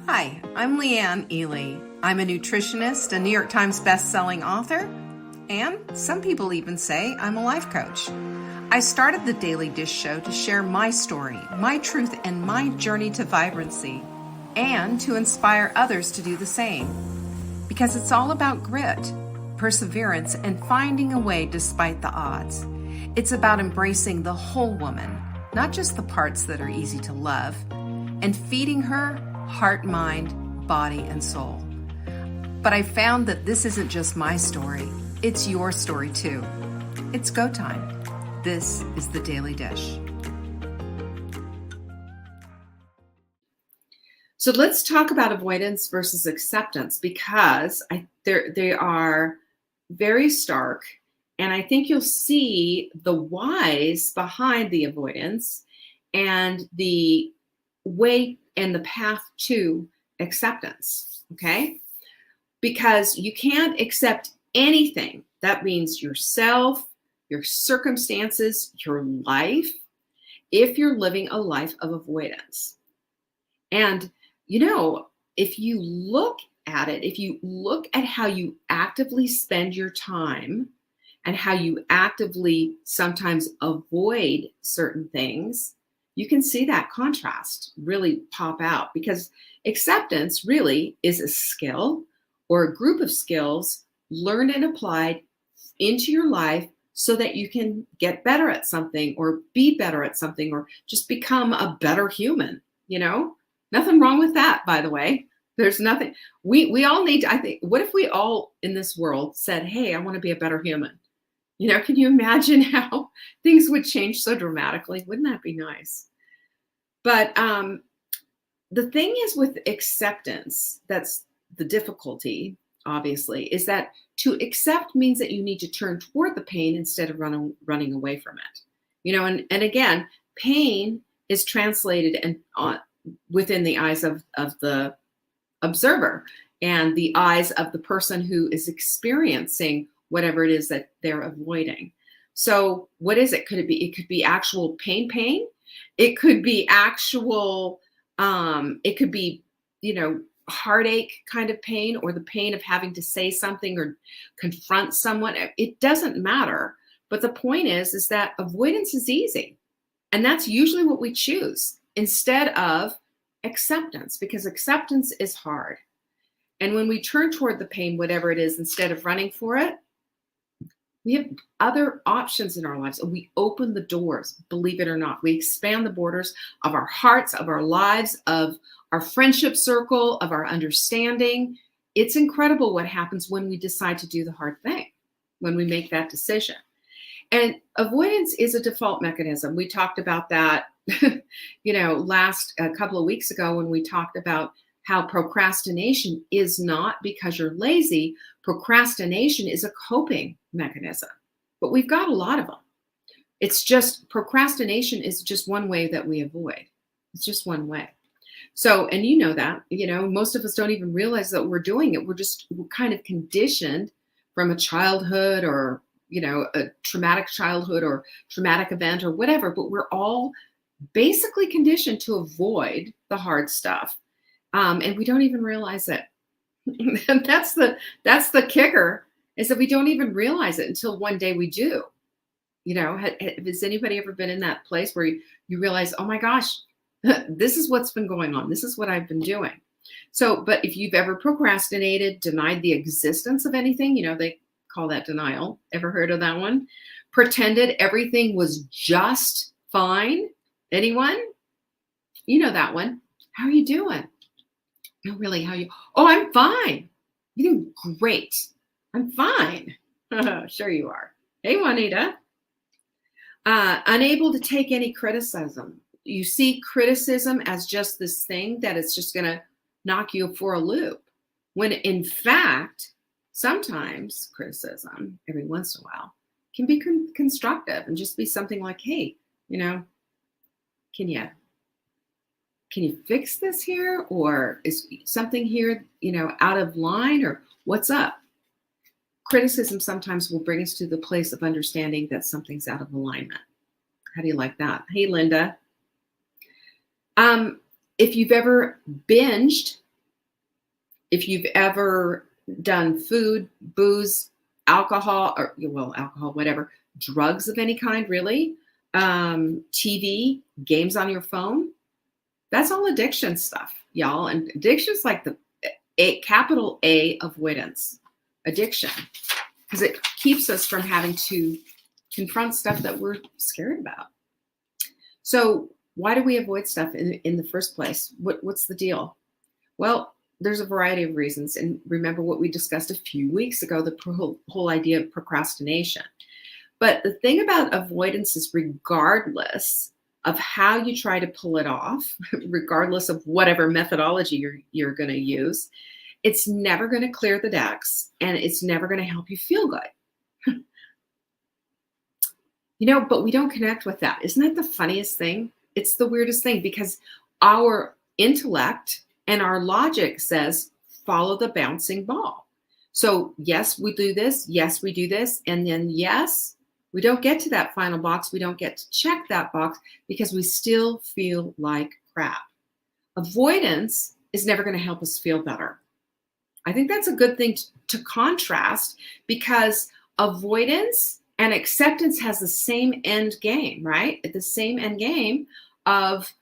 Hi, I'm Leanne Ely. I'm a nutritionist, a New York Times best-selling author, and some people even say I'm a life coach. I started the Daily Dish Show to share my story, my truth, and my journey to vibrancy, and to inspire others to do the same. Because it's all about grit, perseverance, and finding a way despite the odds. It's about embracing the whole woman, not just the parts that are easy to love, and feeding her heart, mind, body, and soul. But I found that this isn't just my story, it's your story too. It's go time. This is the Daily Dish. So let's talk about avoidance versus acceptance, because they are very stark, and I think you'll see the whys behind the avoidance and the way and the path to acceptance, okay? Because you can't accept anything. That means yourself, your circumstances, your life, if you're living a life of avoidance. And, if you look at it, if you look at how you actively spend your time and how you actively sometimes avoid certain things, you can see that contrast really pop out, because acceptance really is a skill or a group of skills learned and applied into your life so that you can get better at something or be better at something or just become a better human, Nothing wrong with that, by the way. There's nothing. We all need to, I think, what if we all in this world said, hey, I want to be a better human? Can you imagine how things would change so dramatically? Wouldn't that be nice? But the thing is with acceptance, that's the difficulty, obviously, is that to accept means that you need to turn toward the pain instead of running away from it. And again, pain is translated and within the eyes of the observer and the eyes of the person who is experiencing whatever it is that they're avoiding. So what is it? Could it be? It could be actual pain. It could be actual, it could be, heartache kind of pain, or the pain of having to say something or confront someone. It doesn't matter. But the point is that avoidance is easy. And that's usually what we choose instead of acceptance, because acceptance is hard. And when we turn toward the pain, whatever it is, instead of running for it, we have other options in our lives. We open the doors, believe it or not. We expand the borders of our hearts, of our lives, of our friendship circle, of our understanding. It's incredible what happens when we decide to do the hard thing, when we make that decision. And avoidance is a default mechanism. We talked about that, last a couple of weeks ago when we talked about how procrastination is not because you're lazy. Procrastination is a coping mechanism, but we've got a lot of them. It's just procrastination is just one way that we avoid. It's just one way. So, and that, most of us don't even realize that we're doing it. We're kind of conditioned from a childhood or, a traumatic childhood or traumatic event or whatever, but we're all basically conditioned to avoid the hard stuff. And we don't even realize it. And that's the kicker, is that we don't even realize it until one day we do. Has anybody ever been in that place where you realize, oh my gosh, this is what's been going on. This is what I've been doing. So, but if you've ever procrastinated, denied the existence of anything, they call that denial. Ever heard of that one? Pretended everything was just fine. Anyone? That one. How are you doing? No, really, how are you? Oh, I'm fine. You're doing great. I'm fine. Sure you are. Hey, Juanita. Unable to take any criticism. You see criticism as just this thing that it's just going to knock you for a loop. When in fact, sometimes criticism, every once in a while, can be constructive and just be something like, hey, can you fix this here? Or is something here, out of line, or what's up? Criticism sometimes will bring us to the place of understanding that something's out of alignment. How do you like that? Hey, Linda. If you've ever binged If you've ever done food, booze, alcohol, or well, alcohol, whatever, drugs of any kind, really, TV, games on your phone, that's all addiction stuff, y'all. And addiction's like the capital A avoidance addiction, because it keeps us from having to confront stuff that we're scared about. So why do we avoid stuff in the first place? What's the deal? Well, there's a variety of reasons. And remember what we discussed a few weeks ago, the whole idea of procrastination. But the thing about avoidance is, regardless of how you try to pull it off, regardless of whatever methodology you're going to use, it's never going to clear the decks, and it's never going to help you feel good. But we don't connect with that. Isn't that the funniest thing? It's the weirdest thing, because our intellect and our logic says, follow the bouncing ball. So yes, we do this. Yes, we do this. And then yes, we don't get to that final box. We don't get to check that box because we still feel like crap. Avoidance is never going to help us feel better. I think that's a good thing to contrast, because avoidance and acceptance has the same end game, right? The same end game of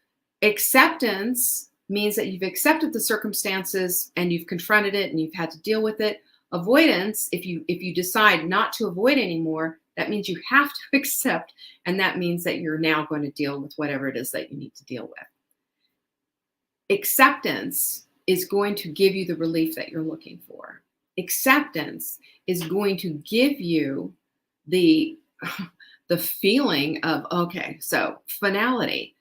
acceptance means that you've accepted the circumstances and you've confronted it and you've had to deal with it. Avoidance, if you decide not to avoid anymore, that means you have to accept, and that means that you're now going to deal with whatever it is that you need to deal with. Acceptance is going to give you the relief that you're looking for. Acceptance is going to give you the feeling of, okay, so finality,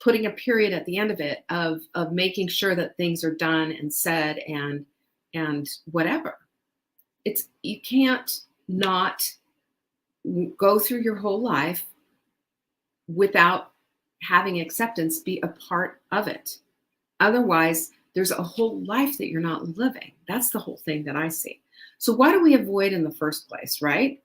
putting a period at the end of it, of making sure that things are done and said and whatever. You can't not go through your whole life without having acceptance be a part of it. Otherwise, there's a whole life that you're not living. That's the whole thing that I see. So why do we avoid in the first place, right?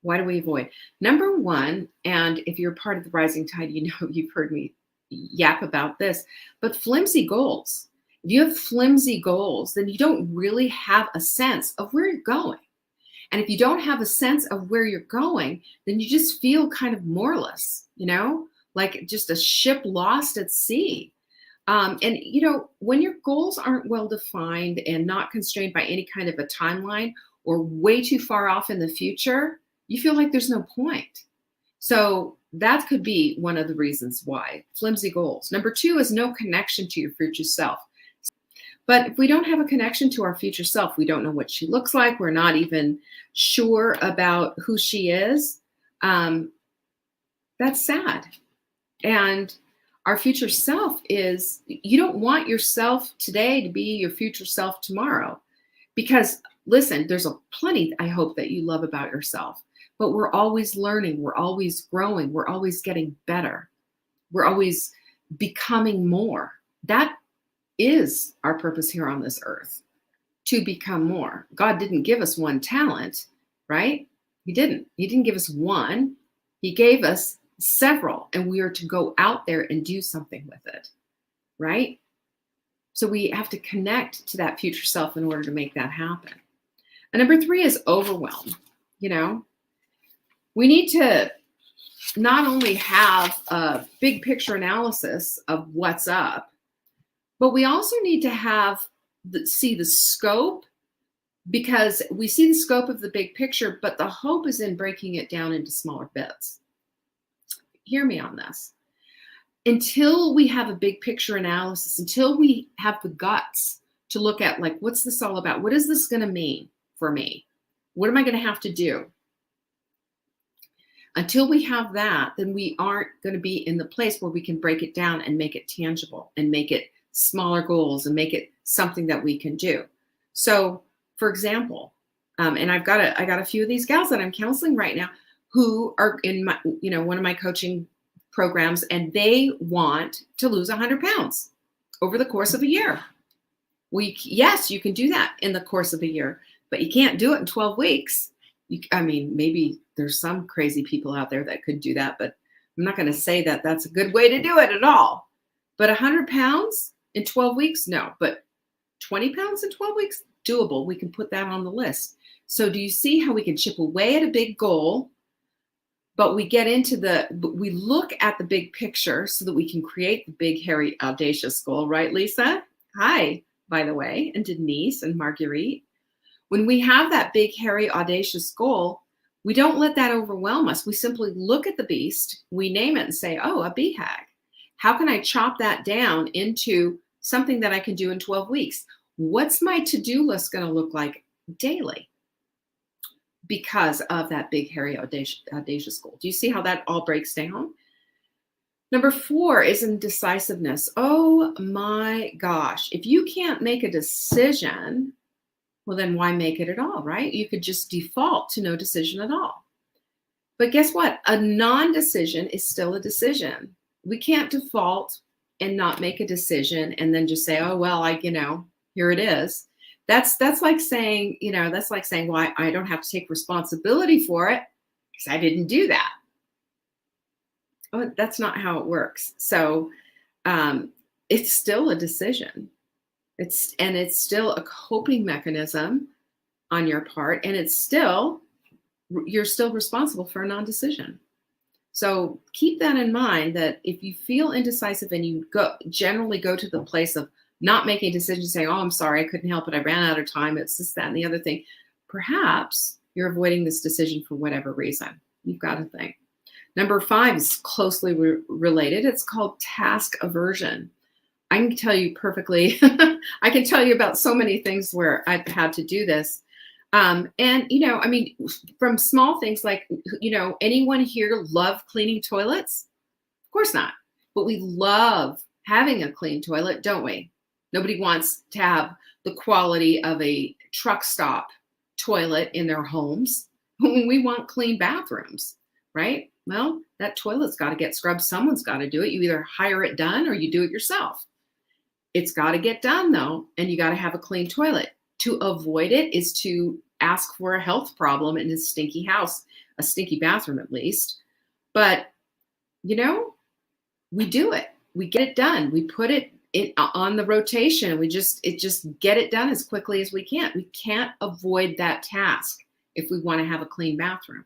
Why do we avoid? Number one, and if you're part of the Rising Tide, you've heard me yap about this, but flimsy goals. If you have flimsy goals, then you don't really have a sense of where you're going. And if you don't have a sense of where you're going, then you just feel kind of moorless, like just a ship lost at sea. And when your goals aren't well defined and not constrained by any kind of a timeline or way too far off in the future, you feel like there's no point. So that could be one of the reasons why. Flimsy goals. Number two is no connection to your future self. But if we don't have a connection to our future self, we don't know what she looks like, we're not even sure about who she is, that's sad. And our future self is, you don't want yourself today to be your future self tomorrow. Because listen, there's plenty, I hope, that you love about yourself. But we're always learning, we're always growing, we're always getting better. We're always becoming more. That is our purpose here on this earth, to become more. God didn't give us one talent, right? He didn't give us one. He gave us several, and we are to go out there and do something with it, right? So we have to connect to that future self in order to make that happen. And number three is overwhelm. We need to not only have a big picture analysis of what's up, but we also need to see the scope, because we see the scope of the big picture, but the hope is in breaking it down into smaller bits. Hear me on this. Until we have a big picture analysis, until we have the guts to look at, like, what's this all about? What is this going to mean for me? What am I going to have to do? Until we have that, then we aren't going to be in the place where we can break it down and make it tangible and make it smaller goals and make it something that we can do. So, for example, and I got a few of these gals that I'm counseling right now who are in my, one of my coaching programs, and they want to lose 100 pounds over the course of a year. Yes, you can do that in the course of a year, but you can't do it in 12 weeks. Maybe there's some crazy people out there that could do that, but I'm not going to say that that's a good way to do it at all. But 100 pounds in 12 weeks? No, but 20 pounds in 12 weeks? Doable. We can put that on the list. So do you see how we can chip away at a big goal, but we look at the big picture so that we can create the big, hairy, audacious goal, right, Lisa? Hi, by the way, and Denise and Marguerite. When we have that big, hairy, audacious goal, we don't let that overwhelm us. We simply look at the beast, we name it and say, oh, a BHAG. How can I chop that down into something that I can do in 12 weeks? What's my to-do list going to look like daily because of that big, hairy, audacious goal? Do you see how that all breaks down? Number 4 is indecisiveness. Oh my gosh. If you can't make a decision, well, then why make it at all, right? You could just default to no decision at all. But guess what? A non-decision is still a decision. We can't default and not make a decision and then just say, oh, well, here it is. That's like saying, well, I don't have to take responsibility for it because I didn't do that. Oh, that's not how it works. So it's still a decision. It's still a coping mechanism on your part, and you're still responsible for a non-decision. So keep that in mind, that if you feel indecisive and you generally go to the place of not making decisions, saying, oh, I'm sorry, I couldn't help it, I ran out of time, it's this, that, and the other thing, perhaps you're avoiding this decision for whatever reason. You've got to think. Number 5 is closely related. It's called task aversion. I can tell you perfectly, I can tell you about so many things where I've had to do this. From small things like, anyone here love cleaning toilets? Of course not. But we love having a clean toilet, don't we? Nobody wants to have the quality of a truck stop toilet in their homes. We want clean bathrooms, right? Well, that toilet's got to get scrubbed. Someone's got to do it. You either hire it done or you do it yourself. It's got to get done, though, and you got to have a clean toilet. To avoid it is to ask for a health problem in a stinky house, a stinky bathroom at least. But, we do it. We get it done. We put it on the rotation. We just get it done as quickly as we can. We can't avoid that task if we want to have a clean bathroom.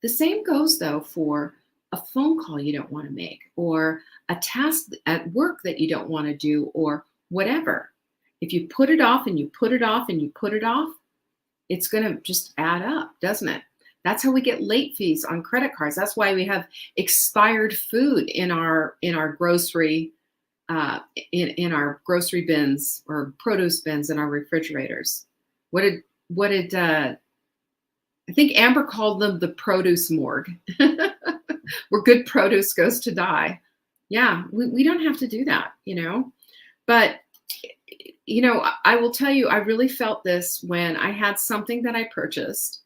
The same goes, though, for a phone call you don't want to make, or a task at work that you don't want to do, or whatever. If you put it off and you put it off and you put it off, it's going to just add up, doesn't it? That's how we get late fees on credit cards. That's why we have expired food in our grocery in our grocery bins or produce bins in our refrigerators. What did I think Amber called them the produce morgue, where good produce goes to die. Yeah, we don't have to do that, But, I will tell you, I really felt this when I had something that I purchased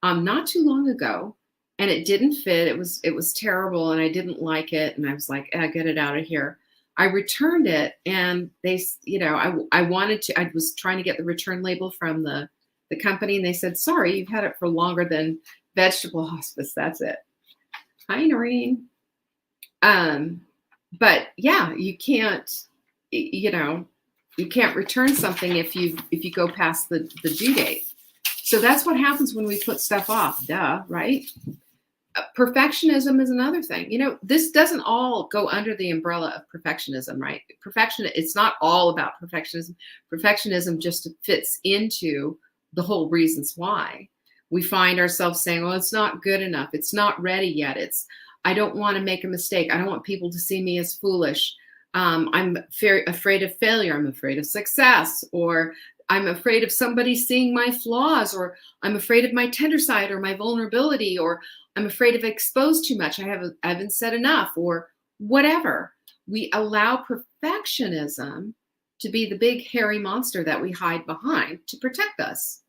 not too long ago, and it didn't fit. It was terrible, and I didn't like it, and I was like, get it out of here. I returned it, and they, I was trying to get the return label from the company, and they said, sorry, you've had it for longer than vegetable hospice. That's it. Hi, Noreen. But yeah, you can't return something if you go past the due date. So that's what happens when we put stuff off. Duh, right? Perfectionism is another thing. This doesn't all go under the umbrella of perfectionism, right? It's not all about perfectionism. Perfectionism just fits into the whole reasons why we find ourselves saying, oh, it's not good enough. It's not ready yet. I don't want to make a mistake. I don't want people to see me as foolish. I'm afraid of failure. I'm afraid of success, or I'm afraid of somebody seeing my flaws, or I'm afraid of my tender side or my vulnerability, or I'm afraid of exposed too much. I haven't said enough, or whatever. We allow perfectionism to be the big hairy monster that we hide behind to protect us.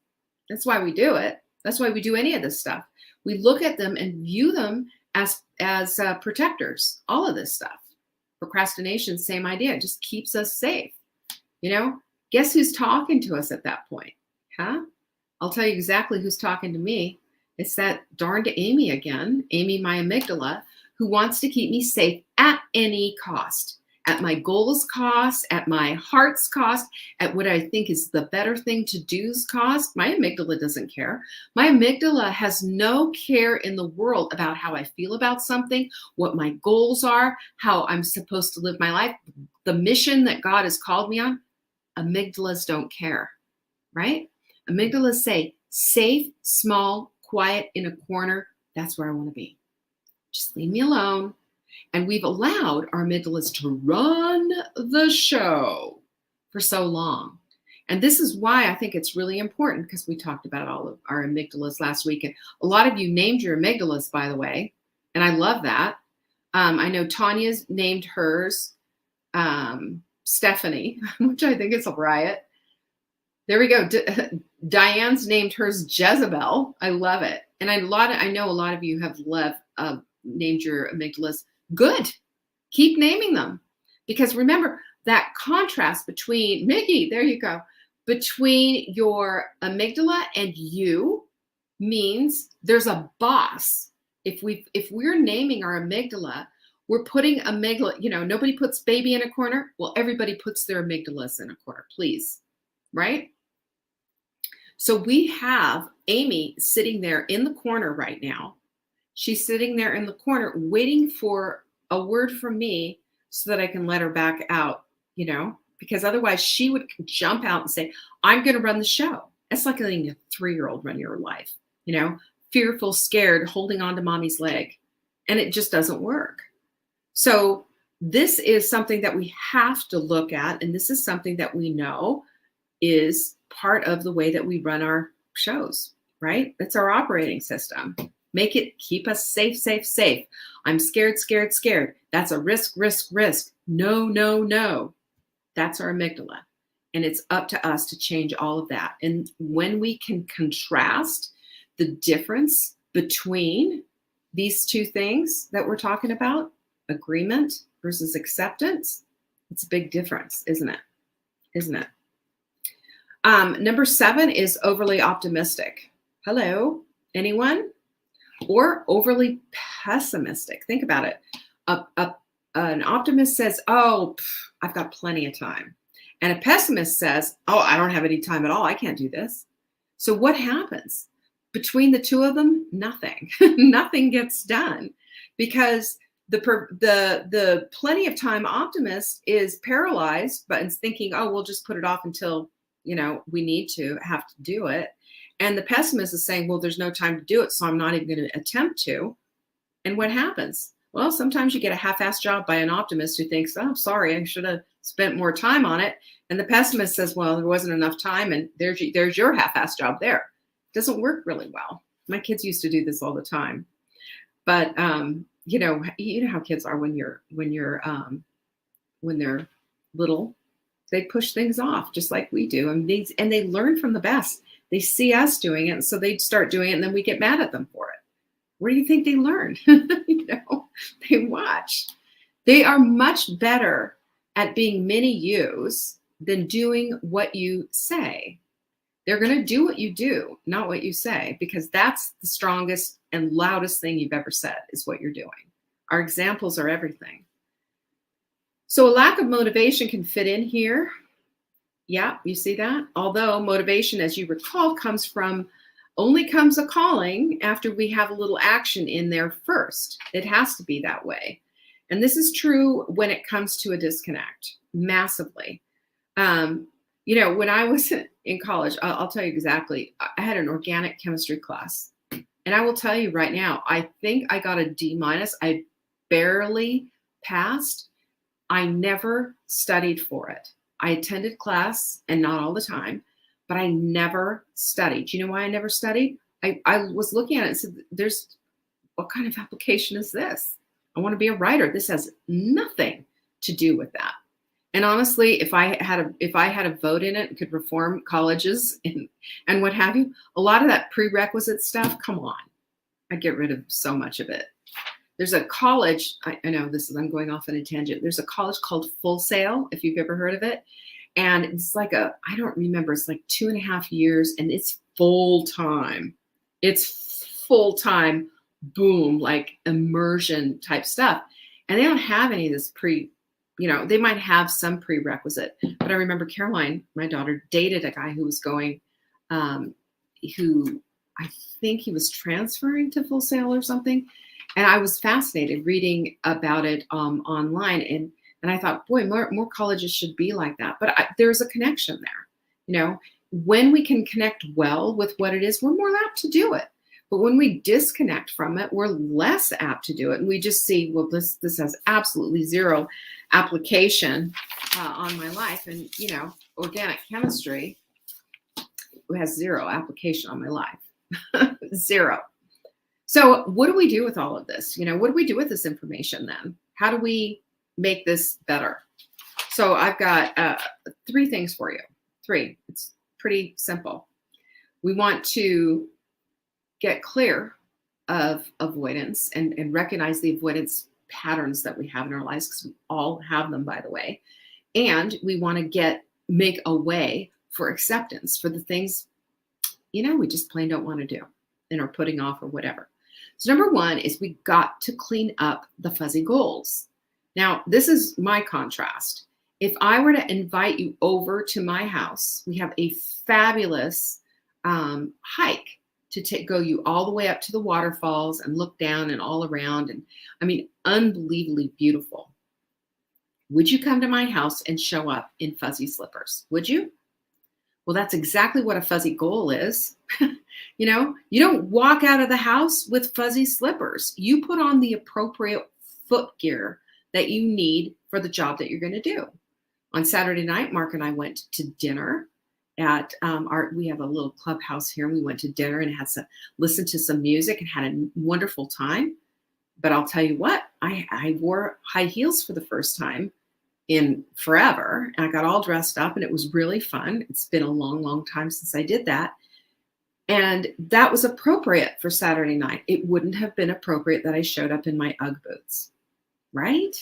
That's why we do it. That's why we do any of this stuff. We look at them and view them as protectors. All of this stuff. Procrastination, same idea. It just keeps us safe. Guess who's talking to us at that point? Huh? I'll tell you exactly who's talking to me. It's that darned Amy again, Amy, my amygdala, who wants to keep me safe at any cost. at my goals cost, at my heart's cost, at what I think is the better thing to do's cost, my amygdala doesn't care. My amygdala has no care in the world about how I feel about something, what my goals are, how I'm supposed to live my life, the mission that God has called me on. Amygdalas don't care, right? Amygdalas say, safe, small, quiet in a corner. That's where I want to be. Just leave me alone. And we've allowed our amygdalas to run the show for so long. And this is why I think it's really important, because we talked about all of our amygdalas last week. And a lot of you named your amygdalas, by the way. And I love that. I know Tanya's named hers Stephanie, which I think is a riot. There we go. Diane's named hers Jezebel. I love it. And I know a lot of you have named your amygdalas. Good. Keep naming them. Because remember, that contrast between, Mickey, there you go, between your amygdala and you means there's a boss. If we're naming our amygdala, we're putting amygdala, nobody puts baby in a corner. Well, everybody puts their amygdalas in a corner, please. Right? So we have Amy sitting there in the corner right now. She's sitting there in the corner waiting for a word from me so that I can let her back out, because otherwise she would jump out and say, I'm going to run the show. It's like letting a 3-year-old run your life, fearful, scared, holding on to mommy's leg. And it just doesn't work. So this is something that we have to look at. And this is something that we know is part of the way that we run our shows, right? It's our operating system. Keep us safe, safe, safe. I'm scared, scared, scared. That's a risk, risk, risk. No, no, no. That's our amygdala. And it's up to us to change all of that. And when we can contrast the difference between these two things that we're talking about, agreement versus acceptance, it's a big difference, isn't it? Isn't it? Number 7 is overly optimistic. Hello, anyone? Or overly pessimistic. Think about it. An optimist says, I've got plenty of time. And a pessimist says, I don't have any time at all. I can't do this. So what happens? Between the two of them, nothing. Nothing gets done, because the plenty of time optimist is paralyzed, but is thinking, we'll just put it off until, we have to do it. And the pessimist is saying, well, there's no time to do it, so I'm not even going to attempt to. And what happens? Well, sometimes you get a half-assed job by an optimist who thinks, sorry, I should have spent more time on it. And the pessimist says, well, there wasn't enough time, and there's your half-assed job there. It doesn't work really well. My kids used to do this all the time. But you know how kids are when they're little. They push things off just like we do. And they learn from the best. They see us doing it, and so they start doing it, and then we get mad at them for it. Where do you think they learn? They watch. They are much better at being mini yous than doing what you say. They're going to do what you do, not what you say, because that's the strongest and loudest thing you've ever said is what you're doing. Our examples are everything. So a lack of motivation can fit in here. Yeah, you see that? Although motivation, as you recall, only comes a calling after we have a little action in there first. It has to be that way. And this is true when it comes to a disconnect, massively. When I was in college, I'll tell you exactly, I had an organic chemistry class. And I will tell you right now, I think I got a D-. I barely passed. I never studied for it. I attended class, and not all the time, but I never studied. Do you know why I never studied? I was looking at it and said, what kind of application is this? I want to be a writer. This has nothing to do with that. And honestly, if I had a vote in it and could reform colleges and what have you, a lot of that prerequisite stuff, come on, I'd get rid of so much of it. There's a college, I know I'm going off on a tangent. There's a college called Full Sail, if you've ever heard of it. And it's like I don't remember, it's like 2.5 years, and it's full time. It's full time, boom, like immersion type stuff. And they don't have any of this they might have some prerequisite. But I remember Caroline, my daughter, dated a guy who was going, who I think he was transferring to Full Sail or something. And I was fascinated reading about it online. And I thought, boy, more colleges should be like that. But there's a connection there. When we can connect well with what it is, we're more apt to do it. But when we disconnect from it, we're less apt to do it. And we just see, well, this has absolutely zero application on my life. And, organic chemistry has zero application on my life. Zero. So what do we do with all of this? What do we do with this information then? How do we make this better? So I've got 3 things for you. 3. It's pretty simple. We want to get clear of avoidance and recognize the avoidance patterns that we have in our lives, because we all have them, by the way. And we want to make a way for acceptance for the things, we just plain don't want to do and are putting off or whatever. So number 1 is we got to clean up the fuzzy goals. Now, this is my contrast. If I were to invite you over to my house, we have a fabulous hike to go you all the way up to the waterfalls and look down and all around. And I mean, unbelievably beautiful. Would you come to my house and show up in fuzzy slippers? Would you? Well, that's exactly what a fuzzy goal is. You don't walk out of the house with fuzzy slippers. You put on the appropriate foot gear that you need for the job that you're going to do. On Saturday night, Mark and I went to dinner at we have a little clubhouse here, and we went to dinner and listened to some music and had a wonderful time. But I'll tell you what, I wore high heels for the first time in forever, and I got all dressed up, and it was really fun. It's been a long, long time since I did that. And that was appropriate for Saturday night. It wouldn't have been appropriate that I showed up in my UGG boots, right?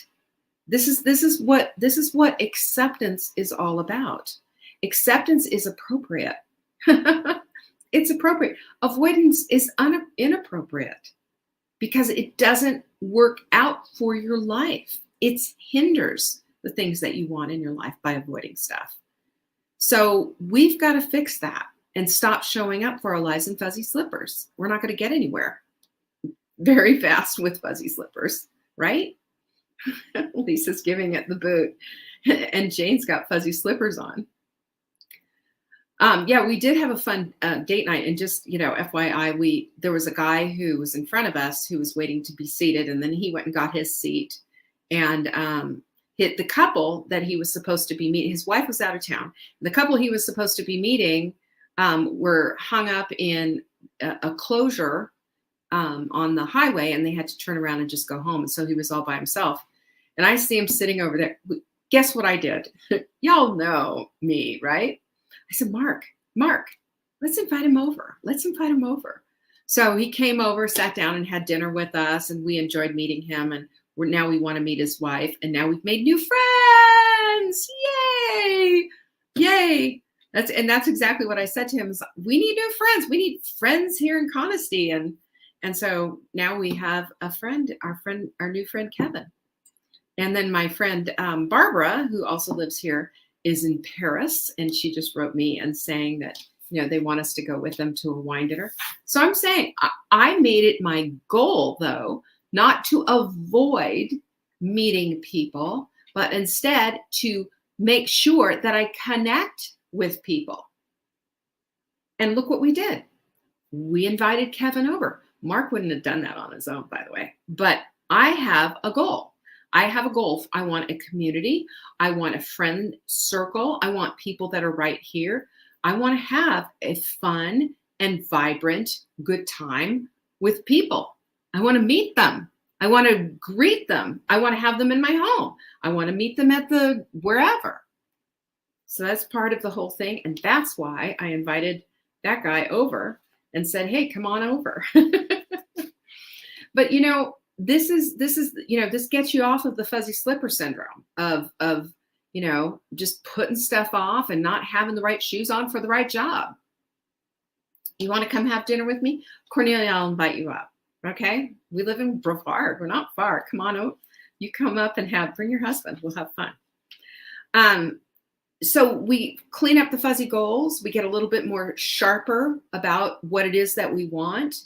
This is what acceptance is all about. Acceptance is appropriate. It's appropriate. Avoidance is inappropriate because it doesn't work out for your life. It hinders the things that you want in your life by avoiding stuff. So we've got to fix that and stop showing up for our lives in fuzzy slippers. We're not going to get anywhere very fast with fuzzy slippers, right? Lisa's giving it the boot, and Jane's got fuzzy slippers on. Yeah, we did have a fun date night, and just, FYI, there was a guy who was in front of us who was waiting to be seated, and then he went and got his seat, and the couple that he was supposed to be meeting, his wife was out of town. The couple he was supposed to be meeting were hung up in a closure on the highway, and they had to turn around and just go home. And so he was all by himself. And I see him sitting over there. Guess what I did? Y'all know me, right? I said, Mark, let's invite him over. Let's invite him over. So he came over, sat down, and had dinner with us, and we enjoyed meeting him. And now we want to meet his wife. And now we've made new friends. Yay! Yay! That's exactly what I said to him. Is we need new friends. We need friends here in Conisty. And so now we have a friend, our new friend, Kevin. And then my friend, Barbara, who also lives here, is in Paris. And she just wrote me and saying that, they want us to go with them to a wine dinner. So I'm saying I made it my goal, though, not to avoid meeting people, but instead to make sure that I connect with people. And look what we did. We invited Kevin over. Mark wouldn't have done that on his own, by the way. But I have a goal. I have a goal. I want a community. I want a friend circle. I want people that are right here. I want to have a fun and vibrant, good time with people. I want to meet them. I want to greet them. I want to have them in my home. I want to meet them at the wherever. So that's part of the whole thing. And that's why I invited that guy over and said, hey, come on over. But, this gets you off of the fuzzy slipper syndrome of just putting stuff off and not having the right shoes on for the right job. You want to come have dinner with me? Cornelia, I'll invite you up. Okay. We live in Brevard. We're not far. Come on out. You come up and bring your husband. We'll have fun. So we clean up the fuzzy goals. We get a little bit more sharper about what it is that we want.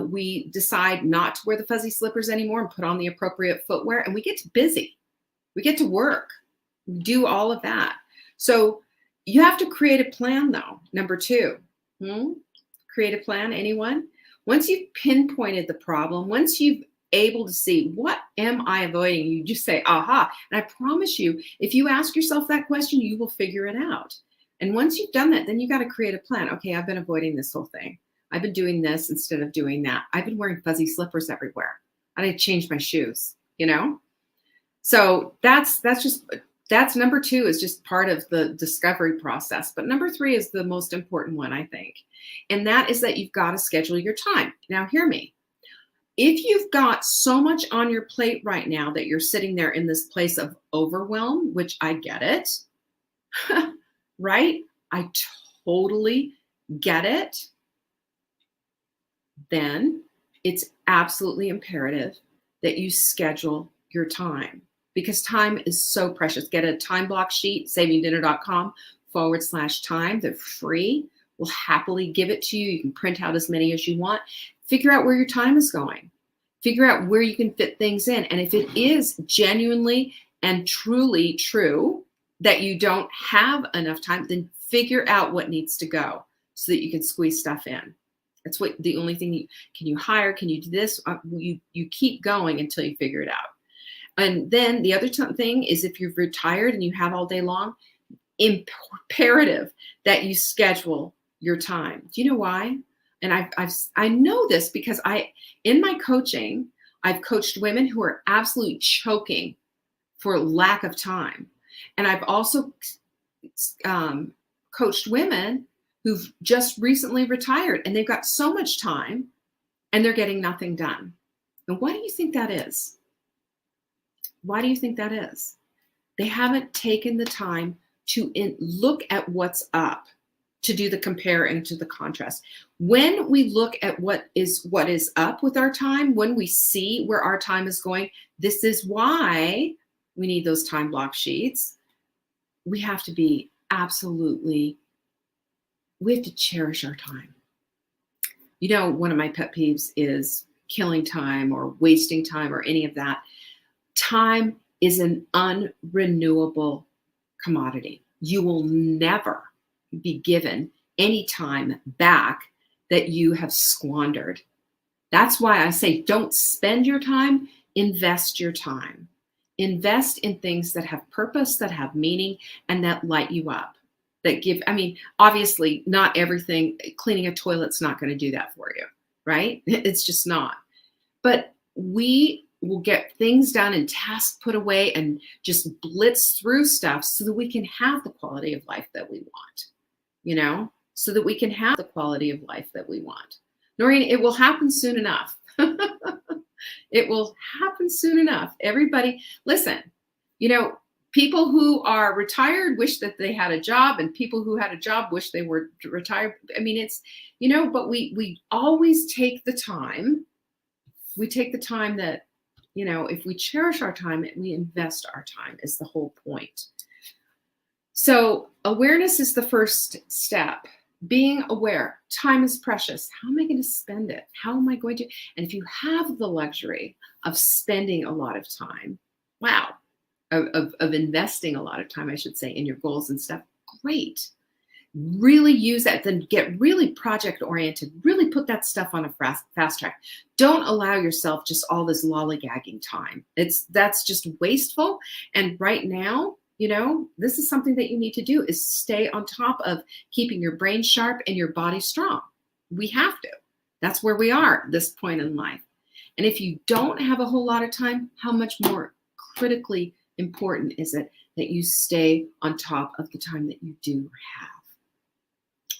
We decide not to wear the fuzzy slippers anymore and put on the appropriate footwear, and we get busy. We get to work, do all of that. So you have to create a plan, though. Number 2, create a plan. Anyone? Once you've pinpointed the problem, once you've able to see, what am I avoiding? You just say, aha. And I promise you, if you ask yourself that question, you will figure it out. And once you've done that, then you got to create a plan. Okay, I've been avoiding this whole thing. I've been doing this instead of doing that. I've been wearing fuzzy slippers everywhere. I need to change my shoes, So that's number 2 is just part of the discovery process. But number 3 is the most important one, I think. And that is that you've got to schedule your time. Now, hear me. If you've got so much on your plate right now that you're sitting there in this place of overwhelm, which I get it, right? I totally get it. Then it's absolutely imperative that you schedule your time, because time is so precious. Get a time block sheet, savingdinner.com/time. They're free. We'll happily give it to you. You can print out as many as you want. Figure out where your time is going. Figure out where you can fit things in. And if it is genuinely and truly true that you don't have enough time, then figure out what needs to go so that you can squeeze stuff in. That's what the only thing can you hire? Can you do this? You keep going until you figure it out. And then the other thing is, if you've retired and you have all day long, imperative that you schedule your time. Do you know why? And I know this because in my coaching, I've coached women who are absolutely choking for lack of time. And I've also coached women who've just recently retired and they've got so much time and they're getting nothing done. And why do you think that is? Why do you think that is? They haven't taken the time to look at what's up, to do the compare and to the contrast. When we look at what is up with our time, when we see where our time is going, this is why we need those time block sheets. We have to be we have to cherish our time. One of my pet peeves is killing time or wasting time or any of that. Time is an unrenewable commodity. You will never be given any time back that you have squandered. That's why I say don't spend your time, invest your time. Invest in things that have purpose, that have meaning, and that light you up. Obviously not everything, cleaning a toilet's not going to do that for you, right? It's just not. But we will get things done and tasks put away and just blitz through stuff so that we can have the quality of life that we want, so that we can have the quality of life that we want. Noreen, it will happen soon enough. It will happen soon enough. Everybody, listen, people who are retired wish that they had a job, and people who had a job wish they were retired. It's, but we always take the time. We take the time that, if we cherish our time, we invest our time is the whole point. So awareness is the first step. Being aware, time is precious. How am I going to spend it? How am I going to? And if you have the luxury of spending a lot of time, of investing a lot of time, I should say, in your goals and stuff, great. Really use that, then get really project oriented, really put that stuff on a fast track. Don't allow yourself just all this lollygagging time. That's just wasteful. And right now, this is something that you need to do, is stay on top of keeping your brain sharp and your body strong. We have to. That's where we are at this point in life. And if you don't have a whole lot of time, how much more critically important is it that you stay on top of the time that you do have?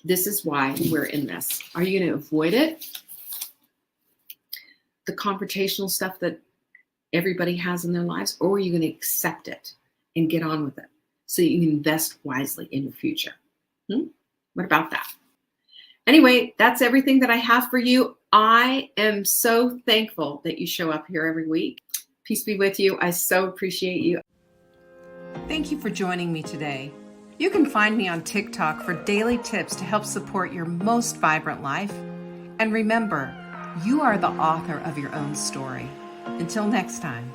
This is why we're in this. Are you going to avoid it? The confrontational stuff that everybody has in their lives, or are you going to accept it and get on with it so you can invest wisely in your future? What about that? Anyway, that's everything that I have for you. I am so thankful that you show up here every week. Peace be with you. I so appreciate you. Thank you for joining me today. You can find me on TikTok for daily tips to help support your most vibrant life. And remember, you are the author of your own story. Until next time.